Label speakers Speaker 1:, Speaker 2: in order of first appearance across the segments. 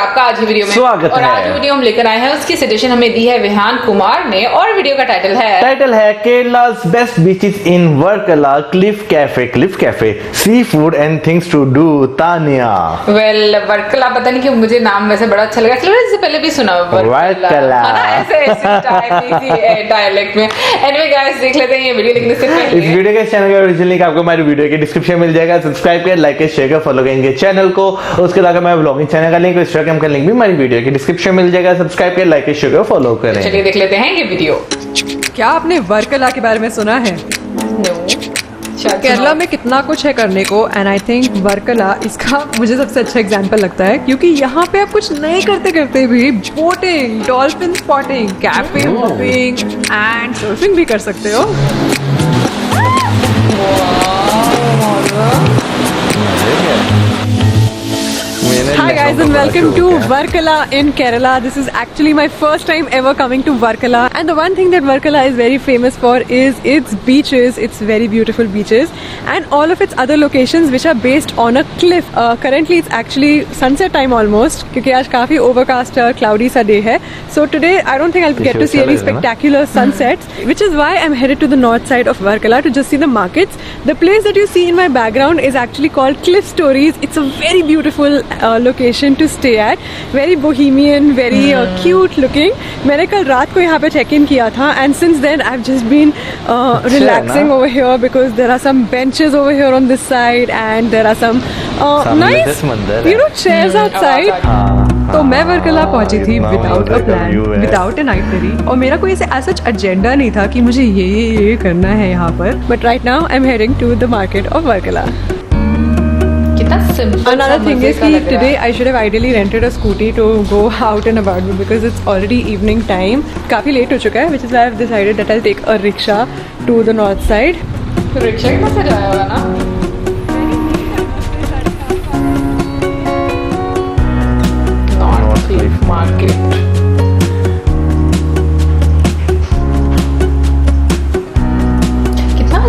Speaker 1: आपका आज की वीडियो में
Speaker 2: स्वागत
Speaker 1: और
Speaker 2: है।
Speaker 1: आज वीडियो हम लेकर आए हैं, उसकी सजेशन हमें दी है विहान कुमार ने और वीडियो का टाइटल है
Speaker 2: केरला's best beaches in Varkala, Cliff Cafe, seafood and things to do, Tania.
Speaker 1: Well Varkala, पता नहीं क्यों मुझे नाम वैसे बड़ा अच्छा लगा, इसलिए इससे पहले भी सुना
Speaker 2: वर्कला।
Speaker 1: है ना, ऐसे डायलेक्ट में। एनीवे गाइस, देख लेते हैं ये वीडियो देखने से पहले
Speaker 2: इस वीडियो के चैनल का ओरिजिनल लिंक आपको हमारी वीडियो के डिस्क्रिप्शन में मिल जाएगा। सब्सक्राइब कर, लाइक कर, शेयर कर, फॉलो करेंगे चैनल को। उसके अलावा हमारे ब्लॉगिंग चैनल का लिंक, इंस्टाग्राम का लिंक भी हमारी वीडियो के डिस्क्रिप्शन में मिल जाएगा। सब्सक्राइब कर, लाइक कर, शेयर कर, फॉलो करें।
Speaker 1: चलिए देख लेते हैं ये वीडियो।
Speaker 3: क्या आपने वर्कला के बारे में सुना है? केरला में कितना कुछ है करने को, एंड आई थिंक वर्कला इसका मुझे सबसे अच्छा एग्जाम्पल लगता है, क्योंकि यहाँ पे आप कुछ नहीं करते करते भी boating, dolphin spotting, cafe hopping and surfing भी कर सकते हो। Hi guys and welcome to Varkala in Kerala. This is actually my first time ever coming to Varkala, and the one thing that Varkala is very famous for is its beaches, its very beautiful beaches, and all of its other locations which are based on a cliff. Currently it's actually sunset time almost, क्योंकि आज काफी overcast cloudy सा day है. So today I don't think I'll get to see any spectacular sunsets, which is why I'm headed to the north side of Varkala to just see the markets. The place that you see in my background is actually called Cliff Stories. It's a very beautiful location to stay at, very bohemian, very cute looking. मैंने कल रात को यहाँ पे check in किया था, and since then I've just been relaxing over here because there are some benches over here on this side and there are some nice, you know, chairs outside. तो मैं वर्कला पहुंची थी without a plan, without an itinerary, और मेरा कोई ऐसे सच agenda नहीं था कि मुझे ये करना है यहाँ पर. But right now I am heading to the market of Varkala. Another thing is that today I should have ideally rented a scooty to go out and about with, because it's already evening time. काफी late हो चुका है, which is why I've decided that I'll take a rickshaw to the north side.
Speaker 1: तो rickshaw के पास जाया होगा ना? North Cliff Market.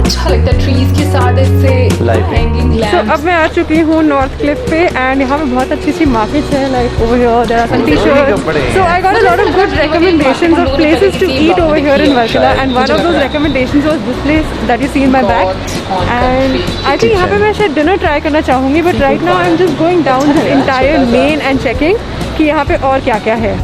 Speaker 1: अच्छा लगता है ट्रीज के साथ ऐसे हैंगिंग लैम्प्स.
Speaker 3: So, अब मैं आ चुकी हूँ नॉर्थ क्लिफ पे, एंड यहाँ पे बहुत अच्छी सी मार्केट्स है. Like over here there are some t-shirts. So I got a lot of good recommendations of places to eat over here in Varkala, and one of those recommendations was this place that you see in my back. And I think यहाँ पे मैं शायद dinner try करना चाहूँगी, but right now I am just going down the entire lane and checking कि यहाँ पे और क्या क्या है.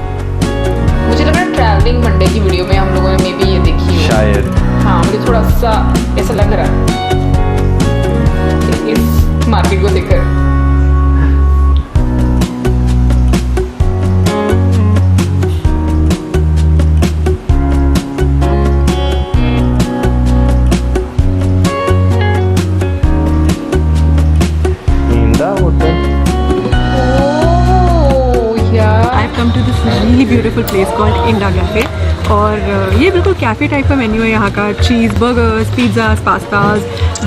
Speaker 1: मुझे लग रहा है ट्रैवलिंग मंडे की वीडियो में हम लोगों ने मे बी ये देखी हो
Speaker 2: शायद.
Speaker 1: हाँ, मुझे थोड़ा सा ऐसा लग रहा है इस मार्केट को देखकर.
Speaker 3: Come to this really beautiful place called Inda Cafe, और ये बिल्कुल कैफे टाइप का मेन्यू है यहाँ का. चीज burgers, pizzas, pastas,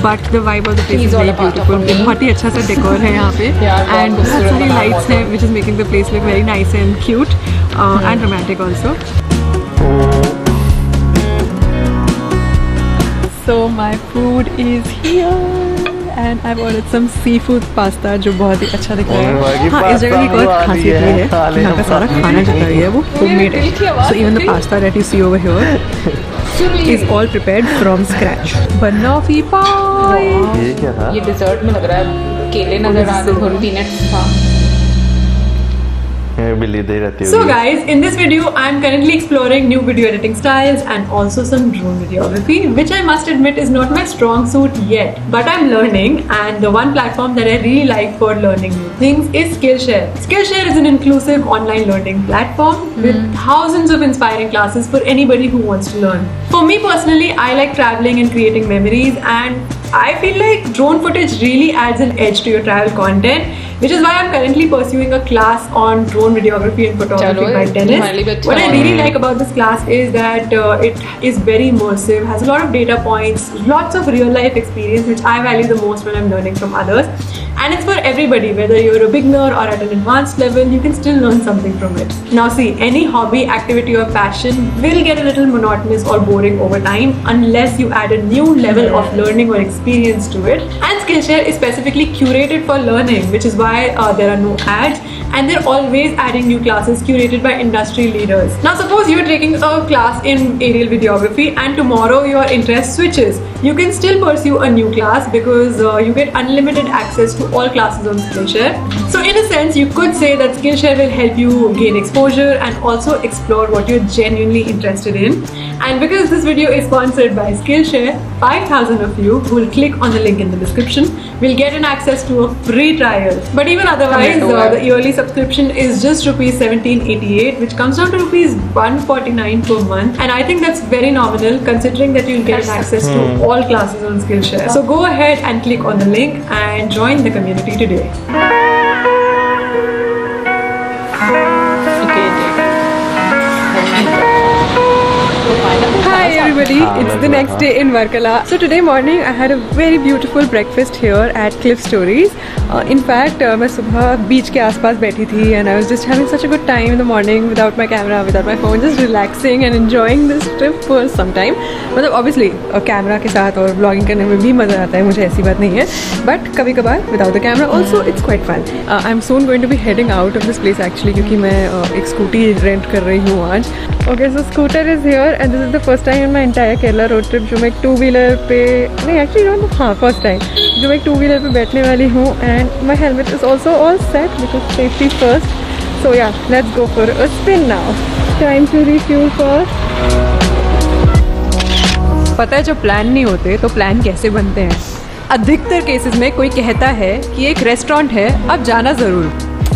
Speaker 3: but the vibe of the place is very beautiful. बहुत ही अच्छा सा डेकोर है यहाँ पे, एंड बहुत सारी लाइट्स हैं which is making the place look very nice and cute and romantic also. So my food is here and I've ordered some seafood pasta जो बहुत ही अच्छा दिख रहा है. हाँ, इस जगह की एक और खासियत ये है, यहाँ का सारा खाना जितना भी है वो homemade है. So even the pasta that you see over here is all prepared from scratch. Banoffee pie.
Speaker 2: ये क्या था?
Speaker 1: ये डिजर्ट में लग रहा है केले नजर आ रहे हैं, पीनट्स था.
Speaker 3: So guys, in this video I'm currently exploring new video editing styles and also some drone videography, which I must admit is not my strong suit yet, but I'm learning, and the one platform that I really like for learning new things is Skillshare. Skillshare is an inclusive online learning platform with thousands of inspiring classes for anybody who wants to learn. For me personally, I like traveling and creating memories, and I feel like drone footage really adds an edge to your travel content, which is why I'm currently pursuing a class on drone videography and photography by Dennis. What I really like about this class is that it is very immersive, has a lot of data points, lots of real life experience, which I value the most when I'm learning from others. And it's for everybody, whether you're a beginner or at an advanced level, you can still learn something from it. Now see, any hobby, activity or passion will get a little monotonous or boring over time unless you add a new level of learning or experience to it. And Skillshare is specifically curated for learning, which is why there are no ads and they're always adding new classes curated by industry leaders. Now suppose you're taking a class in aerial videography and tomorrow your interest switches. You can still pursue a new class because you get unlimited access to all classes on Skillshare. So in a sense, you could say that Skillshare will help you gain exposure and also explore what you're genuinely interested in. And because this video is sponsored by Skillshare, 5,000 of you who will click on the link in the description will get an access to a free trial. But even otherwise, the yearly subscription is just rupees 1788, which comes down to rupees 149 per month. And I think that's very nominal considering that you'll get access to all classes on Skillshare. So go ahead and click on the link and join the community today. Hi everybody, it's the next day in Varkala. So today morning I had a very beautiful breakfast here at Cliff Stories. In fact, मैं सुबह बीच के आसपास बैठी थी and I was just having such a good time in the morning without my camera, without my phone, just relaxing and enjoying this trip for some time. मतलब obviously camera के साथ और vlogging करने में भी मज़ा आता है, मुझे ऐसी बात नहीं है, but कभी कभार without the camera also it's quite fun. I'm soon going to be heading out of this place actually क्योंकि मैं एक स्कूटी रेंट कर रही हूँ आज. Okay, so scooter is here and this is the first time in my entire Kerala road trip जो मैं एक 2-wheeler पे नहीं actually don't know, हाँ first time जो मैं एक 2-wheeler पे बैठने वाली हूँ and my helmet is also all set because safety first. So yeah, let's go for a spin now. Time to refuel first. पता है जब प्लान नहीं होते तो प्लान कैसे बनते हैं. अधिकतर केसेस में कोई कहता है कि एक रेस्टोरेंट है अब जाना ज़रूर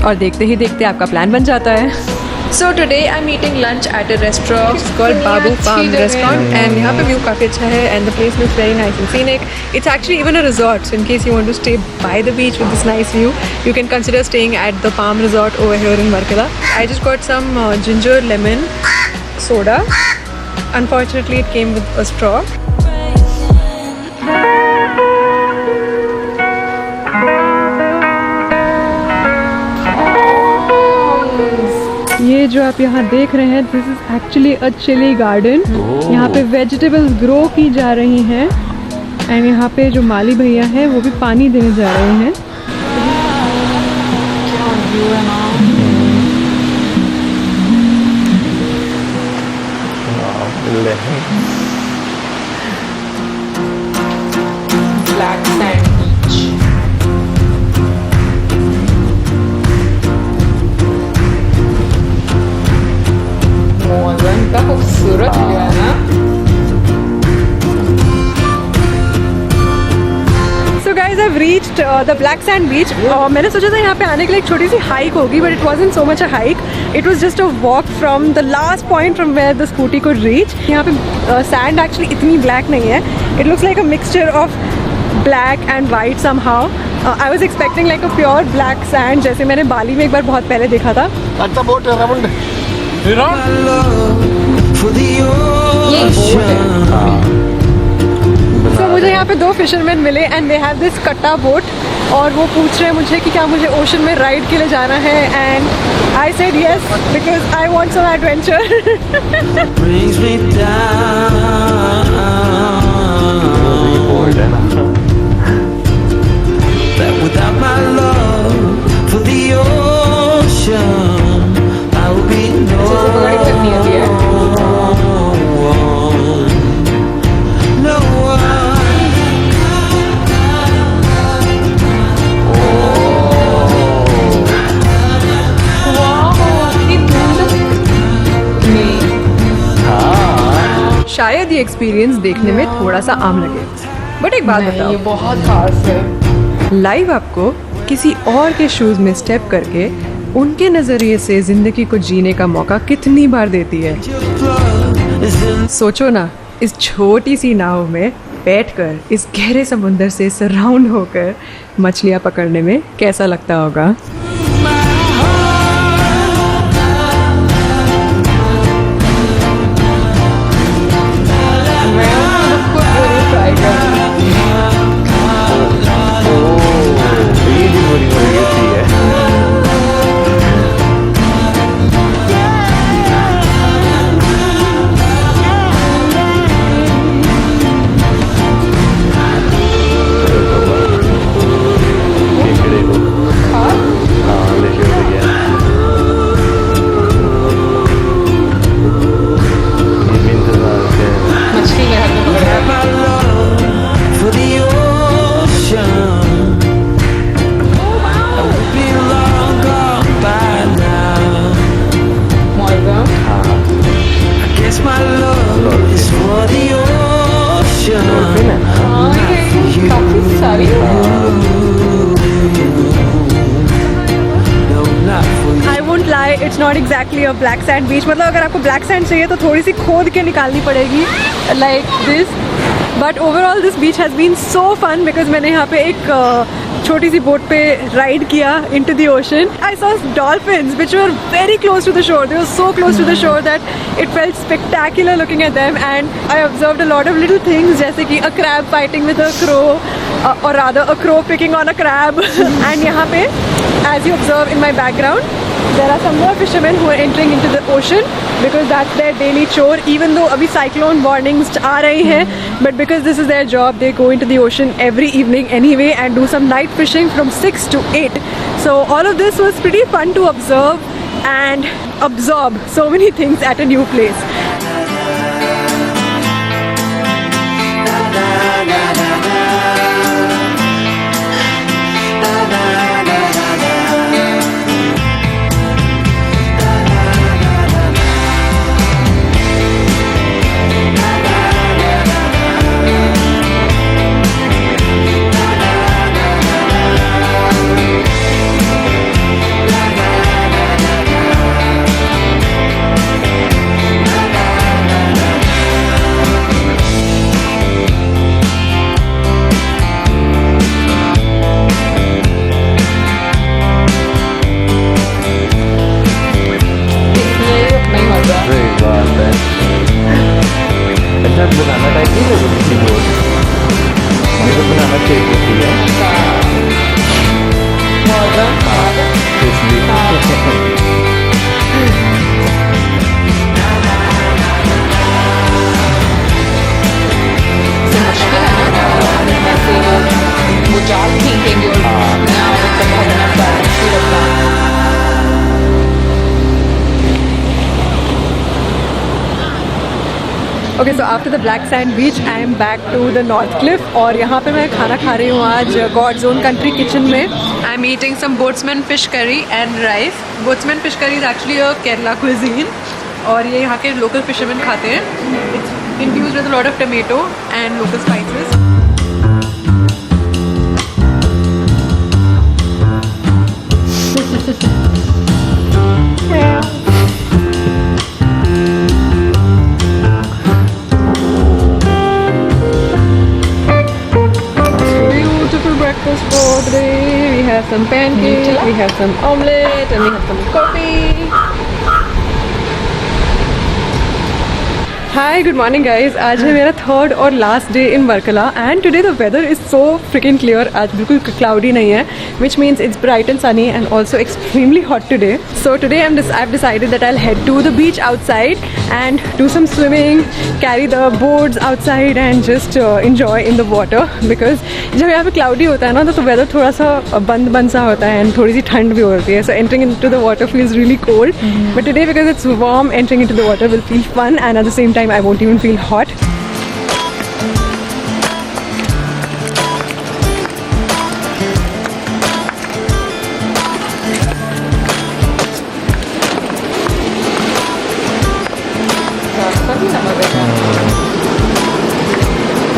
Speaker 3: और देखते ही देखते आपका प्लान बन जाता है. So today I'm eating lunch at a restaurant. It's called Babu Palm Restaurant and यहाँ पे view काफ़ी अच्छा है and the place looks very nice and scenic. It's actually even a resort, so in case you want to stay by the beach with this nice view, you can consider staying at the Palm Resort over here in Varkala. I just got some ginger lemon soda. Unfortunately, it came with a straw. ये जो आप यहाँ देख रहे हैं this is actually a chili garden. यहाँ पे vegetables grow की जा रही हैं एंड यहाँ पे जो माली भैया हैं वो भी पानी देने जा रहे हैं.
Speaker 1: Black sand beach. मौसम का खूबसूरत व्यू है ना.
Speaker 3: So guys, I've reached the black sand beach. मैंने सोचा था यहाँ पे आने के लिए एक छोटी सी हाइक होगी, but it wasn't so much a hike. It was just a walk from the last point from where the scooty could reach. यहाँ पे sand actually इतनी black नहीं है. It looks like a mixture of black and white somehow. I was expecting like a pure black sand जैसे मैंने बाली में एक बार बहुत पहले देखा था.
Speaker 4: अच्छा बोट है राउंड
Speaker 3: So मुझे यहाँ पे 2 फिशरमैन मिले एंड दे हैव दिस कट्टा बोट और वो पूछ रहे हैं मुझे कि क्या मुझे ओशन में राइड के लिए जाना है and I said yes because I want some adventure.
Speaker 5: Without my love for the ocean, I will be no
Speaker 3: शायद ये एक्सपीरियंस देखने में थोड़ा सा आम लगे, बट एक बात बताओ,
Speaker 1: ये बहुत खास है.
Speaker 3: लाइव आपको किसी और के शूज में स्टेप करके उनके नजरिए से जिंदगी को जीने का मौका कितनी बार देती है. सोचो ना, इस छोटी सी नाव में बैठकर इस गहरे समुंदर से सराउंड होकर मछलियां पकड़ने में कैसा लगता होगा. not exactly a black sand beach. मतलब अगर आपको black sand चाहिए तो थोड़ी सी खोद के निकालनी पड़ेगी like this. But overall this beach has been so fun because मैंने यहाँ पे एक छोटी सी बोट पे राइड किया into the ocean. I saw dolphins which were very close to the shore. They were so close to the shore that it felt spectacular looking at them, and I observed a lot of little things जैसे कि a crab fighting with a crow, or rather a crow picking on a crab. And यहाँ पे as you observe in my background there are some more fishermen who are entering into the ocean because that's their daily chore. Even though अभी cyclone warnings आ रही हैं, but because this is their job, they go into the ocean every evening anyway and do some night fishing from 6 to 8. So all of this was pretty fun to observe and absorb so many things at a new place.
Speaker 2: अच्छा बनाना type नहीं लगी पिछली board मुझे तो बनाना चाहिए होती है
Speaker 1: वो जाल खींचेंगे और नया एकदम भरना बैलेंस भी रखना.
Speaker 3: Okay, so after the black sand beach, I am back to the North Cliff और यहाँ पे मैं खाना खा रही हूँ आज God's Own Country Kitchen में. I am eating some boatsman fish curry and rice. Boatsman fish curry is actually a Kerala cuisine और ये यहाँ के local fishermen खाते हैं. It's infused with a lot of tomato and local spices. Breakfast for today. We have some pancakes, we have some omelette, and we have some coffee. Hi, good morning guys. आज है मेरा third और last day in Varkala and today the weather is so freaking clear. आज बिल्कुल cloudy नहीं है, which means it's bright and sunny and also extremely hot today. So today I've decided that I'll head to the beach outside and do some swimming, carry the boards outside and just enjoy in the water because जब यहाँ पे cloudy होता है ना तो weather थोड़ा सा बंद सा होता है and थोड़ी सी ठंड भी होती है. So entering into the water feels really cold. But today because it's warm, entering into the water will feel fun and at the same time I won't even feel hot.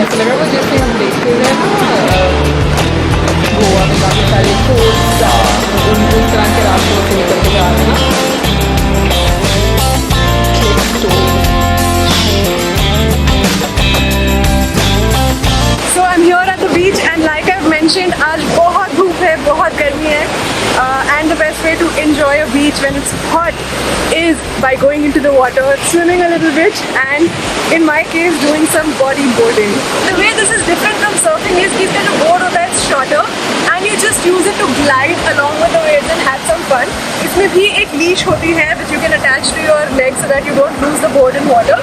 Speaker 1: ऐसा लग रहा है जैसे हम देखते हुए ना गोवा में काफ़ी सारे फोर्ट्स उस तरह के रास्तों से निकल के जा रहे हैं ना.
Speaker 3: So I'm here at the beach and like I've mentioned, आज बहुत धूप है, बहुत गर्मी है, and the best way to enjoy a beach when it's hot is by going into the water, swimming a little bit, and in my case doing some bodyboarding. The way this is different from surfing is कि इसका जो board होता है it's shorter and you just use it to glide along with the waves and have some fun. इसमें भी एक leash होती है which you can attach to your legs so that you don't lose the board in water.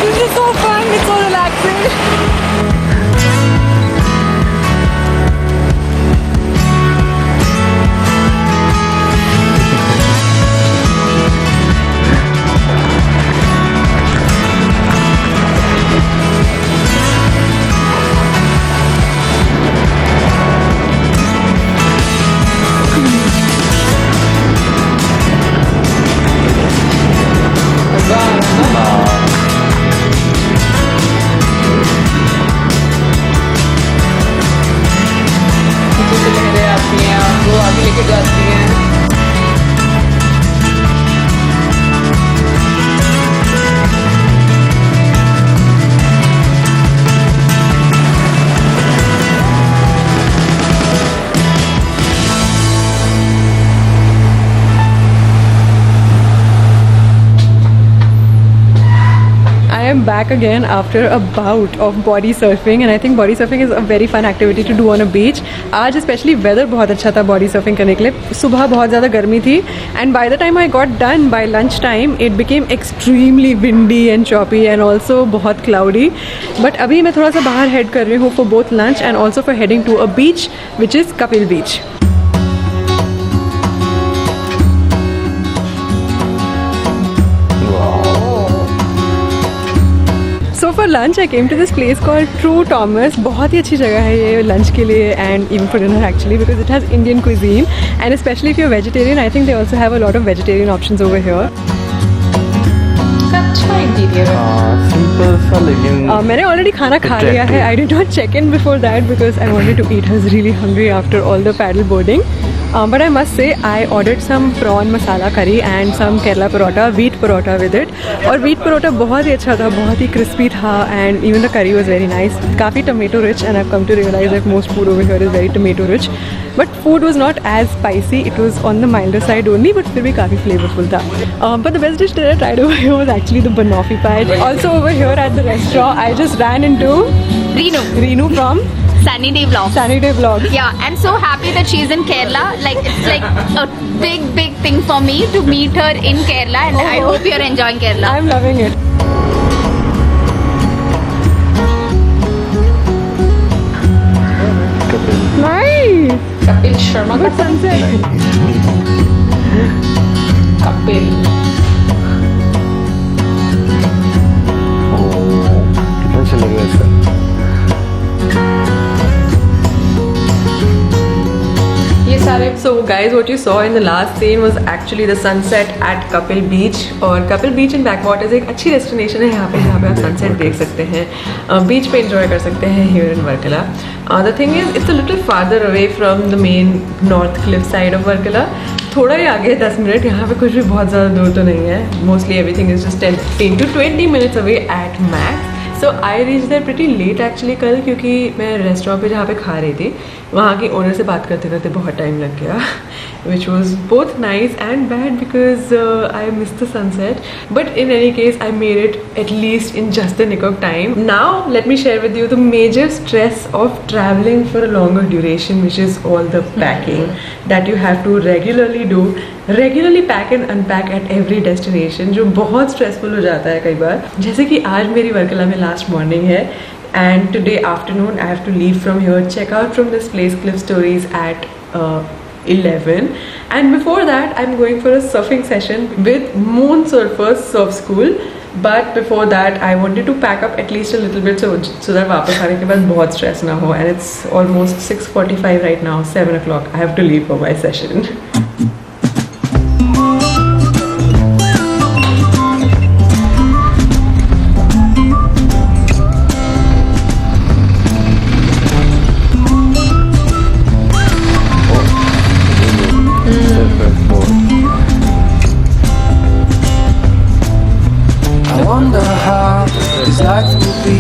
Speaker 3: This is so fun, it's so relaxing. am back again after a bout of body surfing and I think body surfing is a very fun activity to do on a beach. आज especially weather बहुत अच्छा था body surfing करने के लिए. सुबह बहुत ज़्यादा गर्मी थी and by the time I got done by lunch time it became extremely windy and choppy and also बहुत cloudy. But अभी मैं थोड़ा सा बाहर head कर रही हूँ for both lunch and also for heading to a beach which is Kapil Beach. So for lunch I came to this place called True Thomas. बहुत ही अच्छी जगह है ये lunch के लिए and even for dinner actually because it has Indian cuisine and especially if you're vegetarian I think they also have a lot of vegetarian options over here.
Speaker 1: अच्छा interior है.
Speaker 2: Simple सा लेकिन
Speaker 3: मैंने ऑलरेडी खाना खा लिया है. I did not check in before that because I wanted to eat. I was really hungry after all the paddle boarding. But I must say I ordered some prawn masala curry and some Kerala parota, wheat parota with it. और wheat parota बहुत ही अच्छा था, बहुत ही crispy था and even the curry was very nice. काफ़ी tomato rich and I've come to realize that most food over here is very tomato rich. But food was not as spicy. It was on the milder side only, but फिर भी काफ़ी flavorful था. But the best dish that I tried over here was actually the banoffee pie. Also over here at the restaurant, I just ran into Reenu from
Speaker 4: Sunny Day Vlogs.
Speaker 3: Sunny Day Vlogs.
Speaker 4: Yeah, I'm so happy that she's in Kerala. Like it's like a big thing for me to meet her in Kerala, and I hope you're enjoying Kerala.
Speaker 3: I'm loving it. Nice.
Speaker 1: Kapil Sharma का
Speaker 3: Good sunset.
Speaker 1: Kapil
Speaker 2: कितना अच्छा लग रहा है sir.
Speaker 1: ये सारे
Speaker 3: So guys, what you saw in the last scene was actually the sunset at Kapil Beach. और Kapil Beach in backwaters एक अच्छी destination है यहाँ पे जहाँ पे आप sunset देख सकते हैं, beach पे enjoy कर सकते हैं here in Varkala. The thing is, it's a little farther away from the main north cliff side of Varkala. थोड़ा ही आगे 10 मिनट, यहाँ पे कुछ भी बहुत ज़्यादा दूर तो नहीं है. Mostly everything is just 10 to 20 minutes away at max. So I reached there pretty late actually कल, क्योंकि मैं रेस्टोरेंट पे जहाँ पे खा रही थी वहाँ की ओनर से बात करते करते बहुत टाइम लग गया, which was both nice and bad because I missed the sunset. But in any case, I made it at least in just the nick of time. Now let me share with you the major stress of traveling for a longer duration, which is all the packing that you have to regularly do. Regularly pack and unpack at every destination, जो बहुत stressful हो जाता है कई बार. जैसे कि आज मेरी वर्कला में लास्ट मॉर्निंग है and today afternoon I have to leave from here, check out from this place cliff stories at 11 and before that I'm going for a surfing session with Moon Surfers Surf School. But before that I wanted to pack up at least a little bit so that वापस आने के बाद बहुत stress ना हो. And it's almost 6:45 right now, 7 o'clock. I have to leave for my session.
Speaker 5: I wonder how this life will be.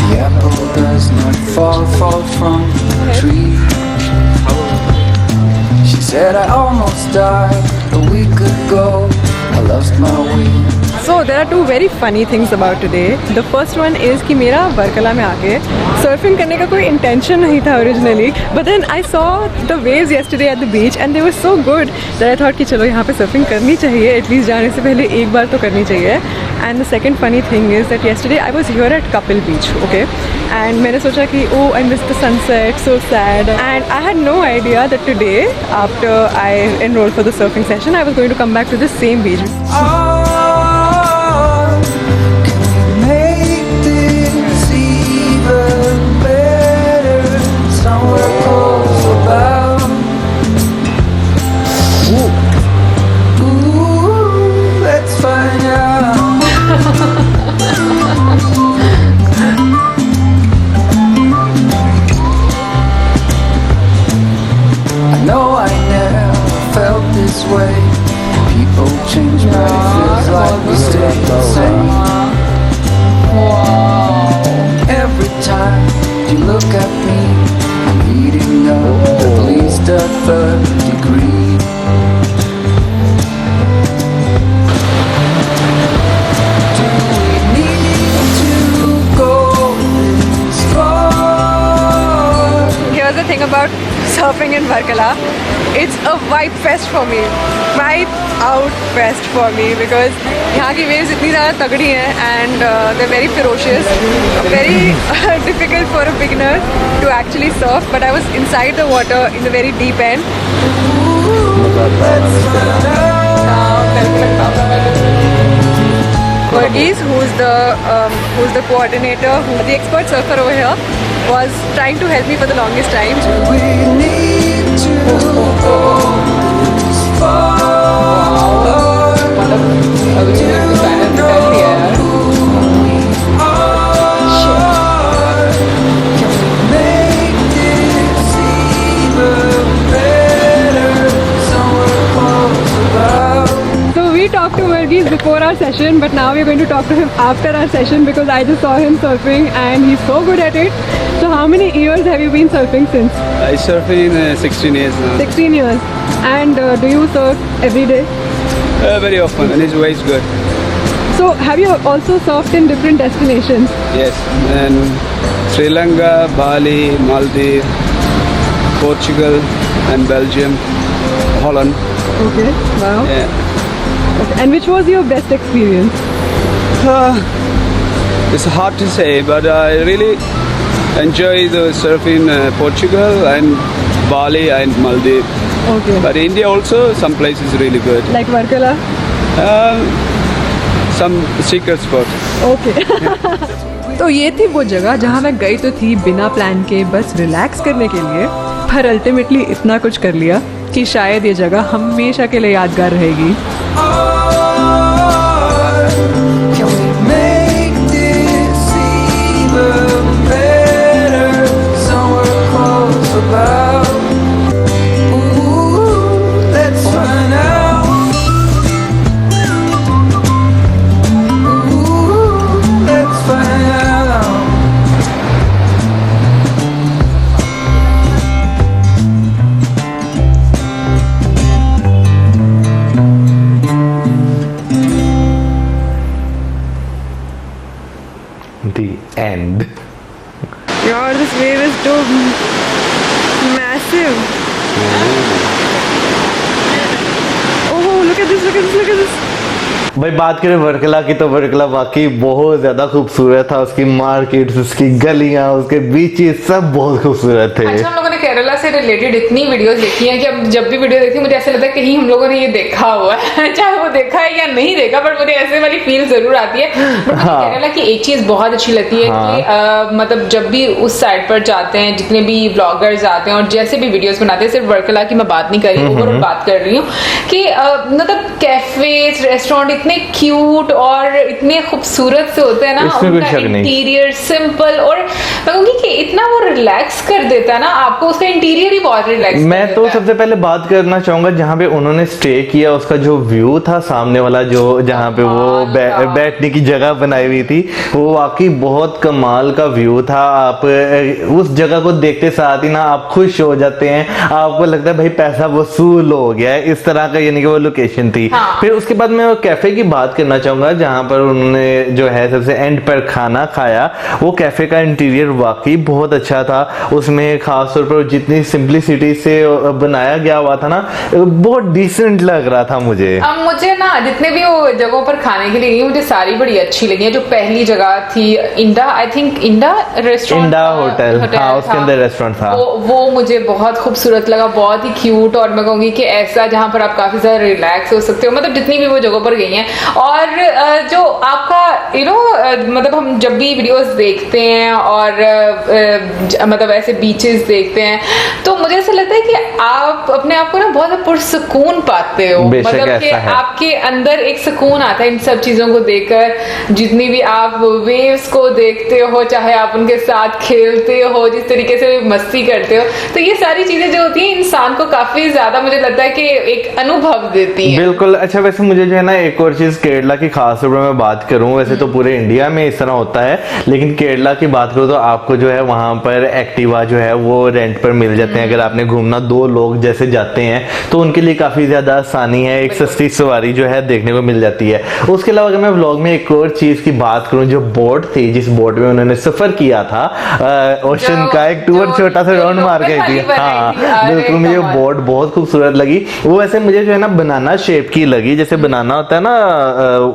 Speaker 5: The apple does not fall from the tree. She said I almost died a week ago. I lost my way.
Speaker 3: So there are two very funny things about today. The first one is कि मेरा वर्कला में आके surfing करने का कोई intention नहीं था originally, but then I saw the waves yesterday at the beach and they were so good that I thought कि चलो यहाँ पे सर्फिंग करनी चाहिए, at least जाने से पहले एक बार तो करनी चाहिए. And the second funny thing is that yesterday I was here at Kapil Beach, okay, and मैंने सोचा कि oh I missed the sunset, so sad, and I had no idea that today after I enrolled for the surfing session I was going to come back to the same beach.
Speaker 5: People change, but it feels like we stay the same. Every time you look at me, I'm heating up at least a third degree. Do we need
Speaker 3: that's the thing about surfing in Varkala. It's a vibe fest for me. Vibe out fest for me because यहाँ की waves इतनी ज़्यादा तगड़ी हैं and they're very ferocious. Very difficult for a beginner to actually surf. But I was inside the water in the very deep end. Verghese, who's the coordinator, who's the expert surfer over here, was trying to help me for the longest time.
Speaker 5: We need to go this far.
Speaker 1: अभी तो balance कर लिया यार.
Speaker 5: Make this even better. Somewhere close about.
Speaker 3: So we talked to Verghese before our session, but now we're going to talk to him after our session because I just saw him surfing and he's so good at it. So how many years have you been surfing since?
Speaker 6: I surf in 16 years now.
Speaker 3: 16 years. And do you surf every day?
Speaker 6: Very often, and his way is good.
Speaker 3: So have you also surfed in different destinations?
Speaker 6: Yes, and Sri Lanka, Bali, Maldives, Portugal, and Belgium, Holland.
Speaker 3: Okay, wow.
Speaker 6: Yeah.
Speaker 3: Okay. And which was your best experience?
Speaker 6: It's hard to say, but I really enjoy the surf in Portugal and Bali and Maldives.
Speaker 3: Okay.
Speaker 6: But India also, some places really good.
Speaker 3: Like Varkala?
Speaker 6: Some secret spot.
Speaker 3: Okay. तो ये थी वो जगह जहाँ मैं गई तो थी बिना प्लान के, बस रिलैक्स करने के लिए, पर अल्टीमेटली इतना कुछ कर लिया कि शायद ये जगह हमेशा के लिए यादगार रहेगी.
Speaker 5: Can we make this even better? Somewhere close about. Ooh, let's find out. Ooh, let's find out.
Speaker 2: The end.
Speaker 3: Yaar, this wave is too massive. Oh, look at this, look at this, look at this.
Speaker 2: भाई बात करें वर्कला की तो वर्कला वाकई बहुत ज्यादा खूबसूरत था. उसकी मार्केट्स, उसकी गलियां, उसके बीचेस सब बहुत खूबसूरत थे.
Speaker 1: अच्छा, हम लोगों ने केरला से रिलेटेड इतनी वीडियोस देखी हैं कि अब जब भी वीडियो देखती हूँ मुझे ऐसा लगता है कहीं हम लोगों ने ये देखा हुआ है. चाहे वो देखा है या नहीं देखा, बट मुझे ऐसे वाली फील जरूर आती है. बट
Speaker 2: हाँ.
Speaker 1: केरला की एक चीज बहुत अच्छी लगती है कि मतलब जब भी उस साइड पर जाते हैं, जितने भी ब्लॉगर्स आते हैं और जैसे भी वीडियोस बनाते हैं, सिर्फ वर्कला की मैं बात नहीं कर रही, ओवरऑल बात कर रही हूँ कि मतलब कैफेज, रेस्टोरेंट इतने क्यूट और इतने खूबसूरत से होते हैं ना.
Speaker 2: इसमें कोई
Speaker 1: उनका
Speaker 2: शक नहीं.
Speaker 1: इंटीरियर सिंपल, और मैं कहूँगी कि इतना वो रिलैक्स कर देता है ना आपको. उसका इंटीरियर ही बहुत रिलैक्स.
Speaker 2: मैं तो सबसे पहले बात करना चाहूंगा जहाँ पे उन्होंने स्टे किया, उसका जो व्यू था सामने वाला, जो जहाँ पे वो बैठने की जगह बनाई हुई थी, वो वाकई बहुत कमाल का व्यू था. आप उस जगह को देखते साथ ही ना आप खुश हो जाते हैं. आपको लगता है भाई पैसा वसूल हो गया है, इस तरह का यानी कि वो लोकेशन थी. फिर उसके बाद मैं कैफे की बात करना चाहूंगा जहाँ पर उन्होंने जो है सबसे एंड पर खाना खाया. वो कैफे का इंटीरियर वाकई बहुत अच्छा था. उसमें खास तौर पर जितनी सिंपलिसिटी से बनाया गया हुआ था ना, बहुत डिसेंट लग रहा था मुझे.
Speaker 1: अब मुझे ना जितने भी वो जगहों पर खाने के लिए गई, मुझे सारी बड़ी अच्छी लगी है. जो पहली जगह थी इंडा, आई थिंक इंडा रेस्टोरेंट,
Speaker 2: इंडा होटल, हाँ, उसके अंदर रेस्टोरेंट था.
Speaker 1: वो मुझे बहुत खूबसूरत लगा, बहुत ही क्यूट. और मैं कहूंगी कि ऐसा जहाँ पर आप काफी ज्यादा रिलैक्स हो सकते हो, मतलब जितनी भी वो जगहों पर गई हैं. और जो आपका मतलब हम जब भी वीडियोस देखते हैं और मतलब ऐसे बीचेस देखते हैं, तो मुझे ऐसा लगता है कि आप अपने आप को ना बहुत पुरसुकून पाते हो. मतलब कि आपके अंदर एक सुकून आता है इन सब चीजों को देखकर. जितनी भी आप वेव्स को देखते हो, चाहे आप उनके साथ खेलते हो, जिस तरीके से मस्ती करते हो, तो ये सारी चीजें जो होती हैं इंसान को काफी ज्यादा मुझे लगता है कि एक अनुभव देती हैं.
Speaker 2: बिल्कुल. अच्छा, वैसे मुझे जो है ना एक और चीज केरला की खास तौर पर मैं बात करूं, वैसे तो पूरे इंडिया में इस तरह होता है, लेकिन केरला की बात करूं तो आपको जो है वहां पर एक्टिवा जो है वो रेंट पर मिल जाते हैं। अगर आपने घूमना 2 लोग जैसे जाते हैं तो उनके लिए काफी ज्यादा आसानी है, एक सस्ती सवारी जो है देखने को मिल जाती है। उसके अलावा अगर मैं व्लॉग में एक और चीज की बात करूं, जो बोट थी, जिस बोट में उन्होंने सफर किया था, ओशन का एक टूर छोटा सा राउंड मार गई थी। हाँ बिल्कुल, मुझे बोट बहुत खूबसूरत लगी। वो वैसे मुझे जो है ना बनाना शेप की लगी, जैसे बनाना होता है ना,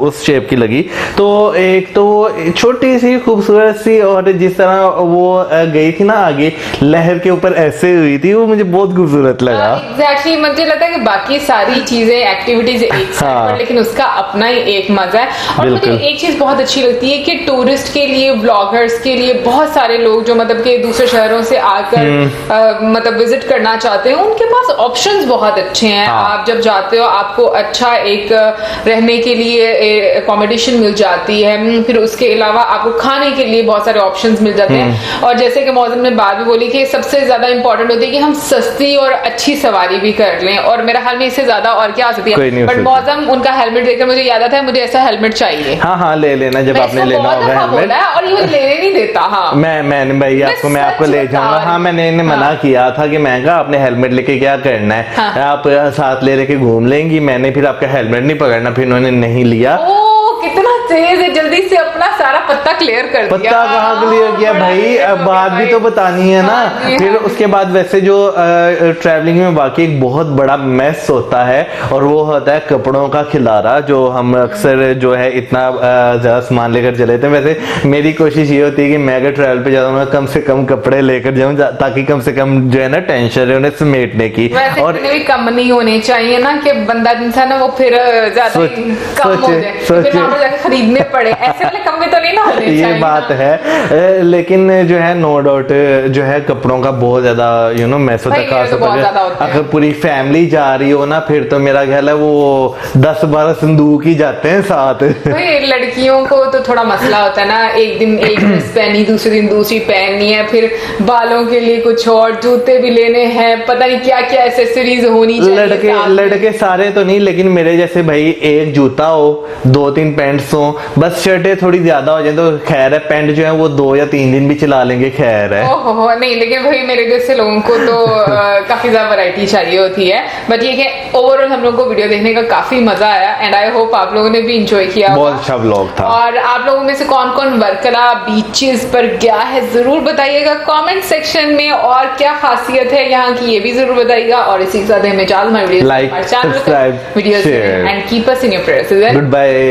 Speaker 2: उस शेप की लगी। तो एक तो छोटी सी खूबसूरत सी, और जिस तरह वो गई थी ना आगे लहर के ऊपर ऐसे हुई थी, वो मुझे बहुत खूबसूरत लगा।
Speaker 1: एग्जैक्टली मुझे लगता है कि बाकी सारी चीजें एक्टिविटीज एक साइड पर, लेकिन उसका अपना ही एक मजा है। और मुझे एक चीज बहुत अच्छी लगती है कि टूरिस्ट के लिए, व्लॉगर्स के लिए, बहुत सारे लोग जो मतलब के दूसरे शहरों से आकर मतलब विजिट करना चाहते हैं, उनके पास ऑप्शंस बहुत अच्छे हैं। आप जब जाते हो आपको अच्छा एक रहने के लिए अकोमोडेशन मिल जाती है, फिर उसके अलावा आपको खाने के लिए बहुत सारे ऑप्शंस मिल जाते हैं। और जैसे कि मौसम ने बात भी बोली कि सबसे ज्यादा इंपॉर्टेंट होती है कि हम सस्ती और अच्छी सवारी भी कर लें, और मेरा ख्याल में इससे ज्यादा और क्या हो सकती है। बट मौसम उनका हेलमेट देखकर मुझे याद आता है, मुझे ऐसा हेलमेट चाहिए।
Speaker 2: हाँ ले लेना जब आपने लेना होगा हेलमेट।
Speaker 1: और ये लेने नहीं देता। हाँ
Speaker 2: मैंने भाई मैं आपको ले जाऊंगा। हाँ मैंने मना किया था कि मैं कहा आपने हेलमेट लेके क्या करना है, आप साथ ले लेके घूम लेंगी, मैंने फिर आपका हेलमेट नहीं पकड़ना, फिर उन्होंने नहीं लिया।
Speaker 1: कितना तेज है, जल्दी से अपना सारा पत्ता क्लियर कर दिया।
Speaker 2: पत्ता कहाँ क्लियर किया भाई, बात भी तो बतानी है ना। फिर उसके बाद वैसे जो ट्रैवलिंग में वाकई एक बहुत बड़ा मेस होता है, और वो होता है कपड़ों का खिलारा, जो हम अक्सर जो है इतना ज्यादा सामान लेकर चले थे। वैसे मेरी कोशिश ये होती है कि मैं अगर ट्रैवल पे जाता हूँ कम से कम कपड़े लेकर जाऊँ, ताकि कम से कम जो है ना टेंशन है उन्हें समेटने की। और
Speaker 1: भी कम नहीं होनी चाहिए ना कि बंदा इंसान है वो फिर ज्यादा कम हो जाए, जाके खरीदने पड़े। ऐसे वाले कम में तो नहीं ना होने चाहिए।
Speaker 2: ये बात है, लेकिन जो है नो डाउट जो है कपड़ों का बहुत ज्यादा मैस होता है। खास अगर पूरी फैमिली जा रही हो ना, फिर तो मेरा ख्याल है वो 10-12 संदूक ही जाते हैं साथ।
Speaker 1: लड़कियों को तो थोड़ा मसला होता है ना, एक दिन एक ड्रेस पहनी, दूसरे दिन दूसरी पहननी है, फिर बालों के लिए कुछ और, जूते भी लेने हैं, पता नहीं क्या क्या एसेसरीज होनी चाहिए।
Speaker 2: लड़के सारे तो नहीं, लेकिन मेरे जैसे भाई एक जूता हो, 2-3 पैंट्स हो, बस शर्टें थोड़ी ज्यादा हो जाए तो खैर है, पैंट जो है वो 2 या 3 दिन भी चला लेंगे, खैर है।
Speaker 1: ओहो नहीं, लेकिन भाई मेरे जैसे लोगों को तो काफी ज्यादा वैरायटी चाहिए होती है। बट ये कि ओवरऑल हम लोगों को वीडियो देखने का काफी मजा आया, एंड आई होप आप लोगों ने भी इंजॉय किया।
Speaker 2: बहुत अच्छा व्लॉग था।
Speaker 1: और आप लोगों में से कौन कौन वर्कला बीचेस पर गया है जरूर बताइएगा कमेंट सेक्शन में, और क्या खासियत है यहाँ की ये भी जरूर बताइएगा। और इसी के साथ हमें like, subscribe,
Speaker 2: videos
Speaker 1: and keep us in your prayers.
Speaker 2: Good bye.